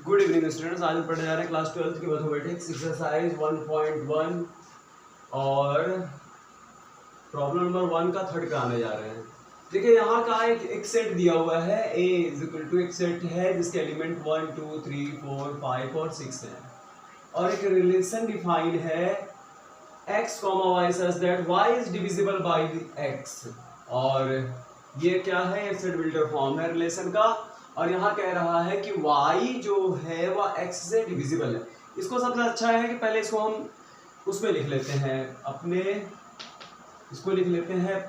Good evening students, आज हम पढ़ने जा रहे हैं क्लास 12 की मैथमेटिक्स एक्सरसाइज 1.1 और प्रॉब्लम नंबर 1 का थर्ड कराने जा रहे हैं। देखिए यहाँ का एक सेट दिया हुआ है, a इक्वल टू एक सेट है जिसके एलिमेंट 1 2 3 4 5 और 6 है और एक रिलेशन डिफाइंड है x, y such that y is divisible by x और ये क्या है, ये सेट बिल्डर फॉर्म है रिलेशन का। और यहाँ कह रहा है कि y जो है वह x से डिविजिबल है। इसको सबसे अच्छा है कि पहले इसको हम उसमें लिख लेते हैं, अपने इसको लिख लेते हैं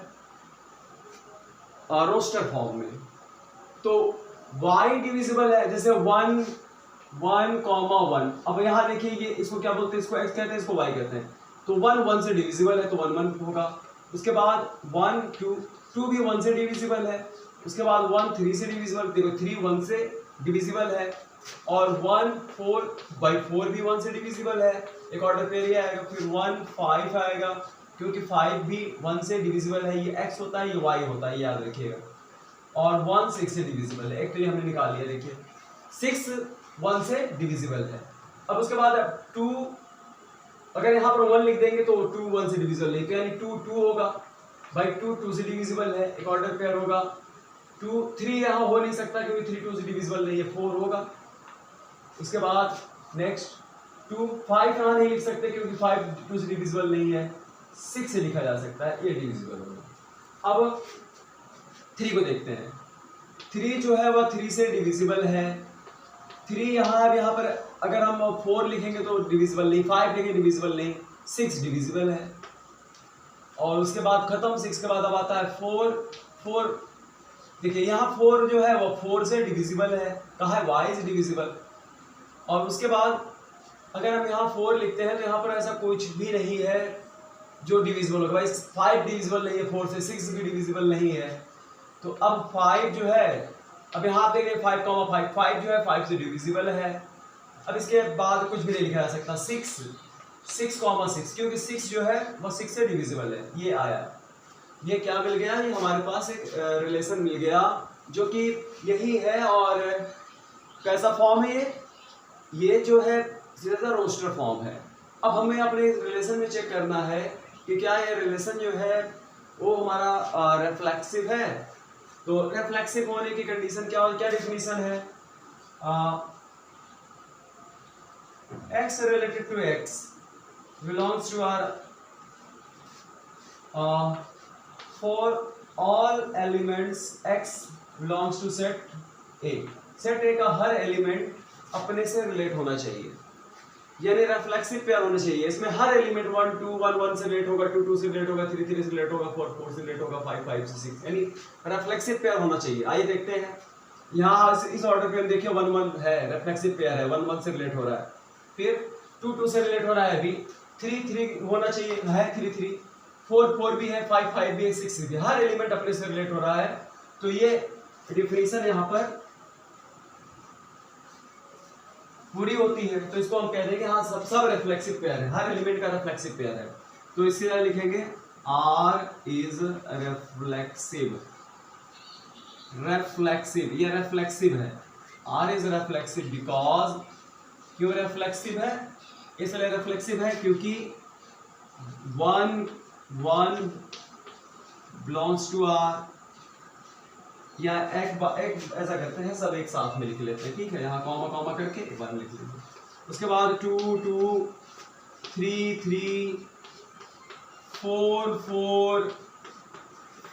रोस्टर फॉर्म में। तो y डिविजिबल है, जैसे 1 1 1। अब यहाँ देखिए ये इसको क्या बोलते हैं, इसको x कहते हैं, इसको y कहते हैं। तो 1 1 से डिविजिबल है तो 1 1 होगा। उसके बाद 1 2 2 भी 1 से डिविजिबल है। उसके बाद 1 3 से डिविजिबल, देखो 3 1 से डिविजिबल है और 1 4 बाई 4 भी 1 से डिविजिबल है। एक ऑर्डर पेयर आएगा, फिर 1 5 आएगा क्योंकि 5 भी 1 से डिविजिबल है। ये x होता है, ये y होता है, याद रखिएगा। और 1 6 से डिविजिबल है, एक तो ये हमने निकाल लिया, देखिए 6 1 से डिविजिबल है। अब उसके बाद 2, अगर यहाँ पर 1 लिख देंगे तो 2 1 से डिविजिबल नहीं, तो यानी 2 2 होगा भाई, 2 2 से डिविजिबल है, एक ऑर्डर पेयर होगा। 2 3 यहाँ हो नहीं सकता क्योंकि 3 2 से डिविजिबल नहीं है, 4 होगा। उसके बाद नेक्स्ट 2 5 यहाँ नहीं लिख सकते क्योंकि 5 2 से डिविजिबल नहीं है, 6 से लिखा जा सकता है, ये डिविजिबल होगा। अब 3 को देखते हैं, 3 जो है वह 3 से डिविजिबल है। 3 यहाँ पर अगर हम 4 लिखेंगे तो डिविजिबल नहीं, 5 लिखेंगे डिविजिबल नहीं, 6 डिविजिबल है। और उसके बाद खत्म, 6 के बाद अब आता है 4। देखिए यहाँ 4 जो है वो 4 से डिविजिबल है, कहा है y इज डिविजिबल। और उसके बाद अगर हम यहाँ 4 लिखते हैं तो यहाँ पर ऐसा कुछ भी नहीं है जो डिविजिबल होगा। भाई 5 डिविजिबल नहीं है 4 से, 6 भी डिविजिबल नहीं है। तो अब 5 जो है, अब यहाँ देखिए 5 जो है 5 से डिविजिबल है। अब इसके बाद कुछ भी नहीं लिखा जा सकता, 6 क्योंकि 6 जो है वो 6 से डिविजिबल है। ये आया, ये क्या मिल गया, ये हमारे पास एक रिलेशन मिल गया जो कि यही है। और कैसा फॉर्म है ये जो है सीधा रोस्टर फॉर्म है। अब हमें अपने रिलेशन में चेक करना है कि क्या ये रिलेशन जो है वो हमारा रिफ्लेक्सिव है। तो रिफ्लेक्सिव होने की कंडीशन क्या डेफिनेशन है, x related to x belongs to our for all elements x belongs to set A। Set A का हर एलिमेंट अपने से रिलेट होना चाहिए, यानी रिफ्लेक्सिव पेयर होना चाहिए। इसमें हर एलिमेंट 1 2 1 1 से रिलेट होगा, 2 2 से रिलेट होगा, 3 3 से रिलेट होगा, 4 4 से रिलेट होगा, 5 5 से 6, यानी रिफ्लेक्सिव पेयर होना चाहिए। आइए देखते हैं, यहाँ इस ऑर्डर पे हम देखिए 1 1 है, रिफ्लेक्सिव पेयर है, 1 1 से रिलेट हो रहा है, फिर 2 2 से रिलेट हो रहा है, अभी 3 3 होना चाहिए है, 3 3 4 4 भी है, 5 5 भी है, 6 भी है, हर एलिमेंट अपने से रिलेट हो रहा है। तो ये डिफिनेशन यहाँ पर पूरी होती है। तो इसको हम कह देंगे हाँ सब रिफ्लेक्सिव पेयर है, हर एलिमेंट का रिफ्लेक्सिव पेयर है। तो इसके लिए लिखेंगे R इज रिफ्लेक्सिव। ये रिफ्लेक्सिव है, R इज रिफ्लेक्सिव बिकॉज, क्यों रिफ्लेक्सिव है, इसलिए रिफ्लेक्सिव है क्योंकि 1 1 बिलोंग्स टू R, या एक ऐसा करते हैं, सब एक साथ में लिख लेते हैं, ठीक है, यहाँ कॉमा करके एक बार लिख लेंगे। उसके बाद 2 2 3 3 4 4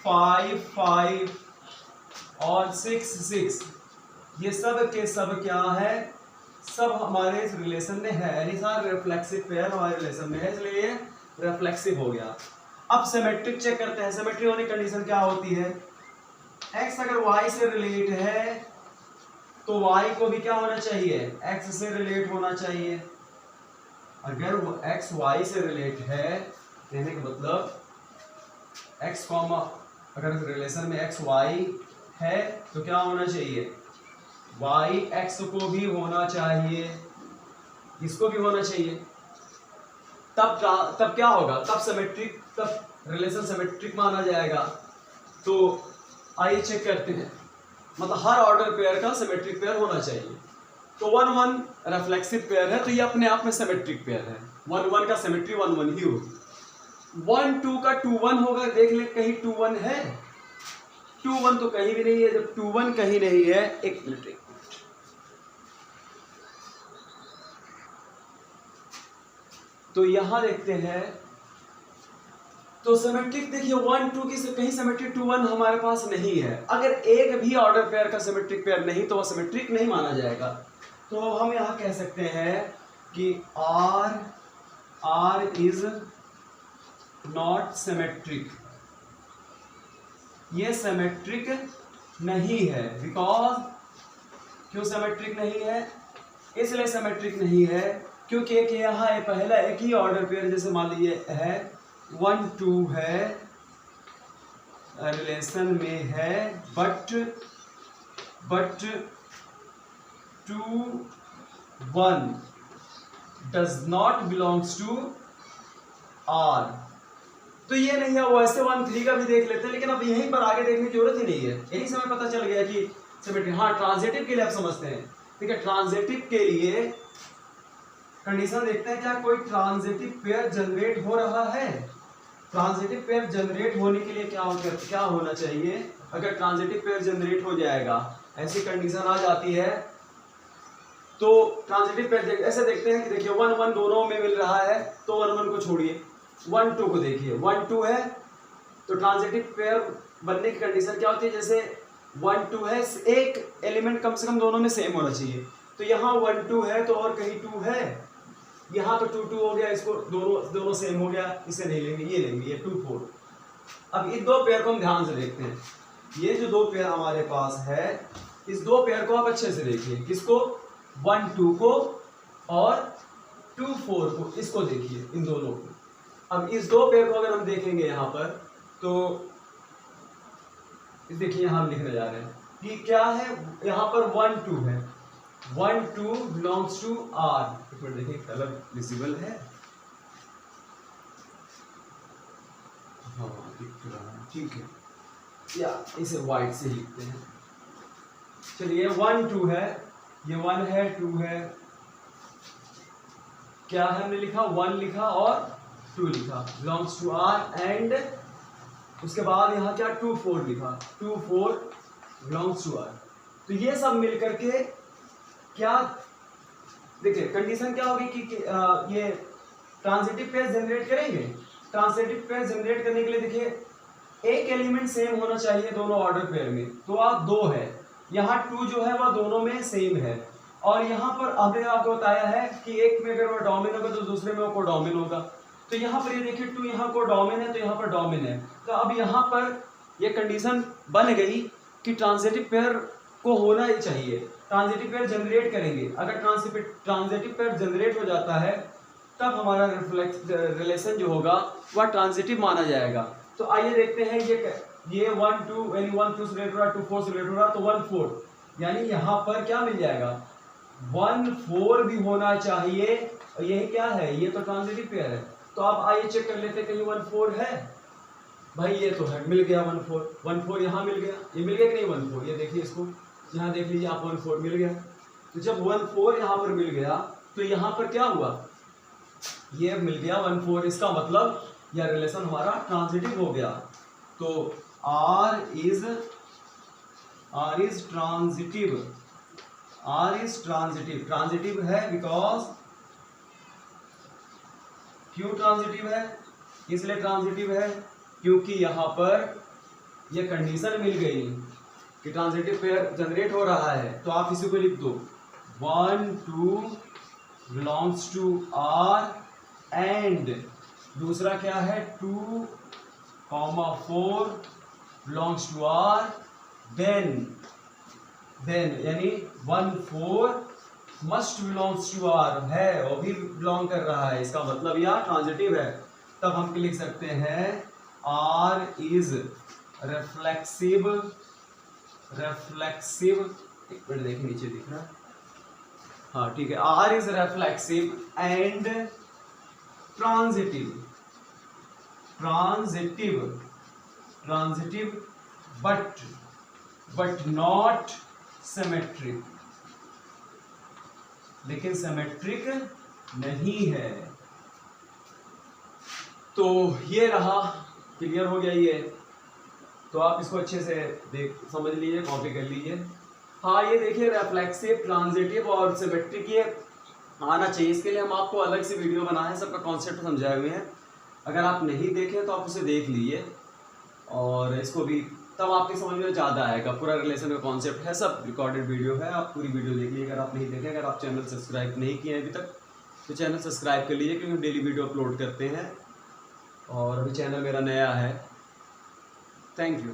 5 5 और 6 6, ये सब के सब क्या है, सब हमारे इस रिलेशन में है, यानी सारे रिफ्लेक्सिव पेयर हमारे रिलेशन में है, इसलिए ये रिफ्लेक्सिव हो गया। अब सिमेट्रिक चेक करते हैं। सिमेट्री होने की कंडीशन क्या होती है, x अगर y से रिलेट है तो y को भी क्या होना चाहिए, x से रिलेट होना चाहिए। अगर x y से रिलेट है कहने का मतलब x कॉमा, अगर रिलेशन में x y है तो क्या होना चाहिए, y x को भी होना चाहिए, इसको भी होना चाहिए। तब क्या होगा, तब रिलेशन सिमेट्रिक माना जाएगा। तो आइए चेक करते हैं, मतलब हर ऑर्डर पेयर का सिमेट्रिक पेयर होना चाहिए। तो 1 1 रिफ्लेक्सिव पेयर है, तो ये अपने आप में सिमेट्रिक पेयर है। 1 1 का सिमेट्री 1 1 ही होगी। 1 2 का 2 1 होगा, देख ले कहीं 2 1 है? 2 1 तो कहीं भी नहीं है। जब 2 1 कहीं नहीं है, एक मिनट तो यहां देखते हैं, तो सिमेट्रिक देखिए 1 2 की कहीं सिमेट्रिक 2 1 हमारे पास नहीं है। अगर एक भी ऑर्डर पेयर का सिमेट्रिक पेयर नहीं तो वह सिमेट्रिक नहीं माना जाएगा। तो हम यहां कह सकते हैं कि R इज नॉट सिमेट्रिक, ये सिमेट्रिक नहीं है। बिकॉज क्यों सिमेट्रिक नहीं है? इसलिए सिमेट्रिक नहीं है क्योंकि यहाँ पहला एक ही ऑर्डर पेयर, जैसे मान लीजिए है 1 2 है, रिलेशन में है, but 2 1 does not belongs to R। तो ये नहीं है। वैसे 1 3 का भी देख लेते हैं, लेकिन अब यहीं पर आगे देखने की जरूरत ही नहीं है, यही से हमें पता चल गया कि सिमेट्रिक। हाँ, ट्रांजिटिव के लिए आप समझते हैं, ठीक है। ट्रांजिटिव के लिए कंडीशन देखते हैं, क्या कोई ट्रांजिटिव पेयर जनरेट हो रहा है? ट्रांजिटिव पेयर जनरेट होने के लिए क्या होना चाहिए? अगर ट्रांजिटिव पेयर जनरेट हो जाएगा, ऐसी कंडीशन आ जाती है, तो ट्रांजिटिव पेयर ऐसे देखते हैं कि देखिए 1 1 दोनों में मिल रहा है, तो 1 1 को छोड़िए, 1 2 को देखिए, 1 2 है तो ट्रांजिटिव पेयर बनने की कंडीशन क्या होती है? जैसे 1 2 है, एक एलिमेंट कम से कम दोनों में सेम होना चाहिए। तो यहाँ 1 2 है तो और कहीं 2 है, यहाँ तो 2 2 हो गया, इसको दोनों सेम हो गया, इसे नहीं लेंगे, ये लेंगे, ये 2 4। अब इन दो पेयर को हम ध्यान से देखते हैं। ये जो दो पेयर हमारे पास है, इस दो पेयर को आप अच्छे से देखिए। किसको? 1 2 को और 2 4 को, इसको देखिए, इन दोनों को। अब इस दो पेयर को अगर हम देखेंगे यहाँ पर, तो देखिए यहाँ हम लिखने जा रहे हैं कि क्या है, यहाँ पर 1 2 है, 1 2 बिलोंग्स टू R। एक मिनट देखिए, कलर विजिबल है? हाँ, दिख रहा है, ठीक है, या इसे व्हाइट से लिखते हैं। चलिए 1 2 है, ये 1 है, 2 है, क्या है हमने लिखा? 1 लिखा और 2 लिखा, बिलोंग्स टू R। एंड उसके बाद यहाँ क्या? 2 4 लिखा, 2 4 बिलोंग्स टू R। तो ये सब मिलकर के क्या, देखिए कंडीशन क्या होगी कि ये ट्रांजिटिव पेयर जनरेट करेंगे। ट्रांजिटिव पेयर जनरेट करने के लिए देखिए एक एलिमेंट सेम होना चाहिए दोनों ऑर्डर पेयर में, तो आप 2 है, यहाँ 2 जो है वह दोनों में सेम है। और यहाँ पर हमने आपको बताया है कि एक में अगर वो डोमिन होगा तो दूसरे में वो कोडोमिन होगा। तो यहाँ पर ये देखिए 2 यहाँ कोडोमिन है, तो यहाँ पर डोमिन है। तो अब यहाँ पर ये कंडीशन बन गई कि ट्रांजिटिव पेयर को होना ही चाहिए, ट्रांजिटिव पेयर जनरेट करेंगे। अगर ट्रांजिटिव पेयर जनरेट हो जाता है, तब हमारा रिलेशन जो होगा वह ट्रांजिटिव माना जाएगा। तो आइए देखते हैं, ये 1 2 यानी 1 2 से रिलेटेड हो रहा, 2 4 से रिलेटेड हो रहा, तो 1 4 यानी यहाँ पर क्या मिल जाएगा? 1 4 भी होना चाहिए। और यही क्या है? ये तो ट्रांजिटिव पेयर है। तो आप आइए चेक कर लेते हैं, कहीं 1 4 है? भाई ये तो है, मिल गया 1 4, 1 4 यहाँ मिल गया। ये मिल गया कि नहीं 1 4? ये देखिए, इसको यहाँ देख लीजिए आप, 1 4 मिल गया। तो जब 1 4 यहाँ पर मिल गया, तो यहाँ पर क्या हुआ? ये मिल गया 1 4, इसका मतलब यह रिलेशन हमारा ट्रांजिटिव हो गया। तो R is transitive, R is transitive. Transitive है बिकॉज, क्यों ट्रांजिटिव है? इसलिए ट्रांजिटिव है क्योंकि यहाँ पर यह कंडीशन मिल गई कि ट्रांजिटिव पेयर जनरेट हो रहा है। तो आप इसी को लिख दो, 1 2 बिलोंग्स टू R एंड दूसरा क्या है? 2 4 बिलोंग्स टू R। देन यानी 1 4 मस्ट बिलोंग्स टू R है, वो भी बिलोंग कर रहा है, इसका मतलब यह ट्रांजिटिव है। तब हम लिख सकते हैं R इज रिफ्लेक्सिव। एक मिनट देखिए, नीचे दिख रहा है, हाँ ठीक है। R is reflexive and transitive but not symmetric. लेकिन सिमेट्रिक नहीं है। तो ये रहा, क्लियर हो गया ये। तो आप इसको अच्छे से समझ लीजिए, कॉपी कर लीजिए। हाँ ये देखिए रिफ्लेक्सिव, ट्रांजिटिव और सिमेट्रिक ये आना चाहिए। इसके लिए हम आपको अलग से वीडियो बनाए हैं, सबका कॉन्सेप्ट समझाए हुए हैं। अगर आप नहीं देखें तो आप उसे देख लीजिए और इसको भी, तब आपकी समझ में ज़्यादा आएगा। पूरा रिलेशन का कॉन्सेप्ट है, सब रिकॉर्डेड वीडियो है, आप पूरी वीडियो देख लीजिए अगर आप नहीं देखें। अगर आप चैनल सब्सक्राइब नहीं किए हैं अभी तक तो चैनल सब्सक्राइब कर लीजिए, क्योंकि हम डेली वीडियो अपलोड करते हैं और अभी चैनल मेरा नया है। Thank you.